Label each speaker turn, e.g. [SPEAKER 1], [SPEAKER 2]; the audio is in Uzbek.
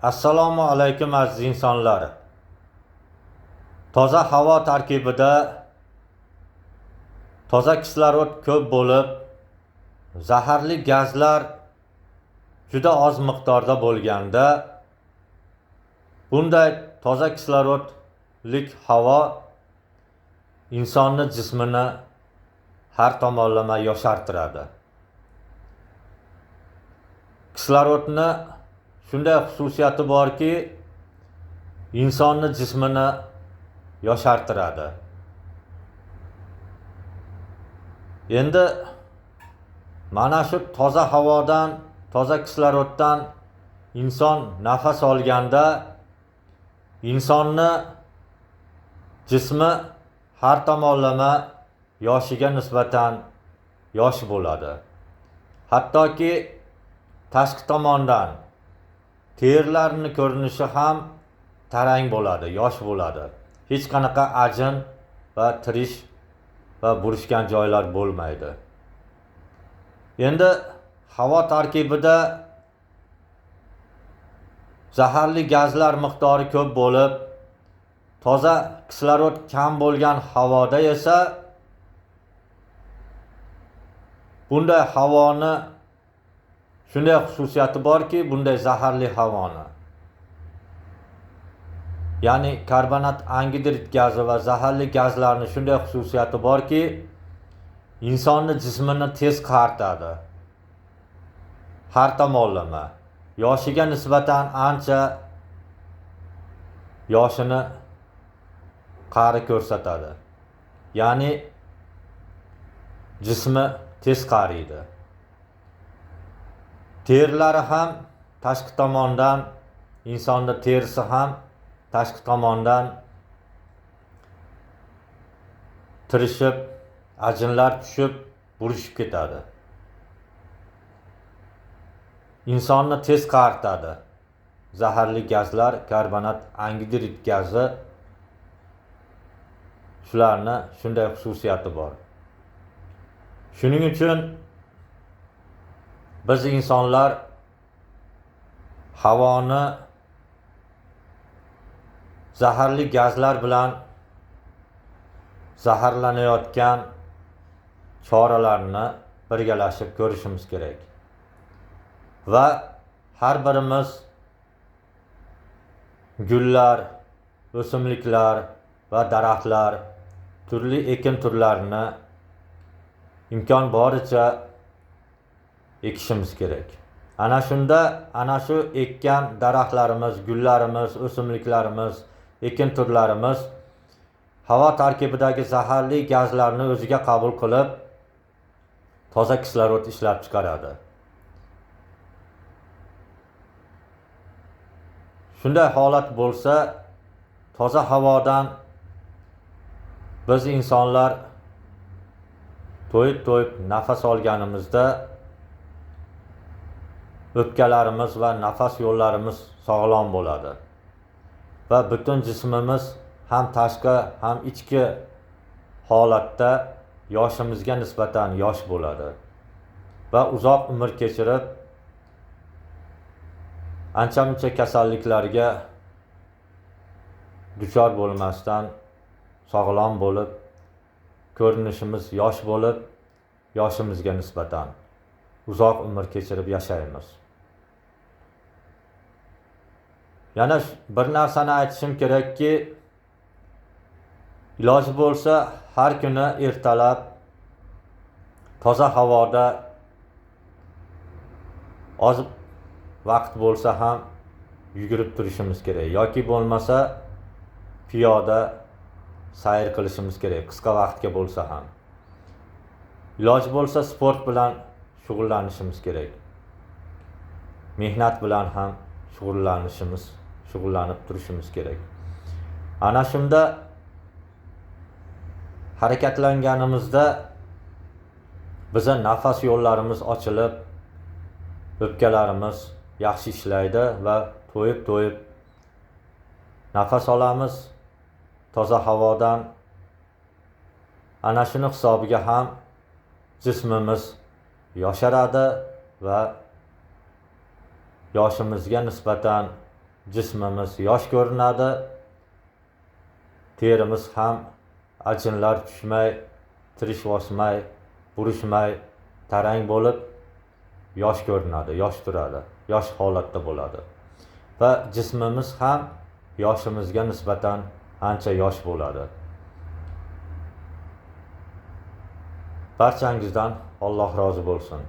[SPEAKER 1] Assalomu alaykum aziz insonlar. Toza havo tarkibida toza kislorod ko'p bo'lib, zaharli gazlar juda oz miqdorda bo'lganda, bunday toza kislorodlik havo insonni jismini har tomonlama yoshartiradi. Kislorodni shunday xususiyati borki, insonni jismini yoshartiradi. Endi mana shu toza havodan, toza kisloroddan inson nafas olganda insonni jismi har tomonlama yoshiga nisbatan yosh bo'ladi. Hattoki tashqi tomondan terilarning ko'rinishi ham tarang bo'ladi, yosh bo'ladi. Hech qanaqa ajin va tirish va burishgan joylar bo'lmaydi. Endi havo tarkibida zaharli gazlar miqdori ko'p bo'lib, toza kislorod kam bo'lgan havoda esa bunday havoni shunday xususiyati borki, bunday zaharli havoni, ya'ni karbonat angidrid gazi va zaharli gazlarning shunday xususiyati borki, insonni jismini tez qaritadi. Har tomonlama yoshiga nisbatan ancha yoshini qari ko'rsatadi. Ya'ni jismi tez qariydi. Terilari ham tashqi tomondan, insonning terisi ham tashqi tomondan tirishib, ajinlar tushib, burishib ketadi. Insonni tez qaritadi. Zaharli gazlar, karbonat angidrid gazi, shularni shunday xususiyati bor. Shuning uchun biz insonlar havoni zaharli gazlar bilan zaharlanayotgan choralarni birgalashib ko'rishimiz kerak. Va har birimiz gullar, o'simliklar va daraxtlar, turli ekin turlarini imkon boricha ekishimiz kerak. Ana shunda, ana shu ekkan daraxtlarimiz, gullarimiz, o'simliklarimiz, ekin turlarimiz havo tarkibidagi zaharli gazlarni o'ziga qabul qilib, toza kislorod ishlab chiqaradi. Shunday holat bo'lsa, toza havodan biz insonlar to'yib nafas olganimizda o'pkalarimiz va nafas yo'llarimiz sog'lom bo'ladi. Va butun jismimiz ham tashqi ham ichki holatda yoshimizga nisbatan yosh bo'ladi. Va uzoq umr kechirib, ancha-muncha kasalliklarga duchor bo'lmasdan sog'lom bo'lib, ko'rinishimiz yosh bo'lib, yoshimizga nisbatan uzoq umr kechirib yashaymiz. Yana bir narsani aytishim kerakki, iloji bo'lsa har kuni ertalab toza havoda oz vaqt bo'lsa ham yugurib turishimiz kerak yoki bo'lmasa piyoda sayr qilishimiz kerak, qisqa vaqtga bo'lsa ham. Iloji bo'lsa sport bilan shug'ullanishimiz kerak. Mehnat bilan ham shug'ullanib turishimiz kerak. Ana shunda harakatlanganimizda biza nafas yo'llarimiz ochilib, o'pkalarimiz yaxshi ishlaydi va to'yib nafas olamiz toza havodan. Ana shuni hisobiga ham jismimiz yosharadi va yoshimizga nisbatan jismimiz yosh ko'rinadi, terimiz ham ajinlar tushmay, tirish bosmay, burishmay, tarang bo'lib yosh ko'rinadi, yosh turadi, yosh holatda bo'ladi. Va jismimiz ham yoshimizga nisbatan ancha yosh bo'ladi. Barchangizdan Alloh rozi bo'lsin.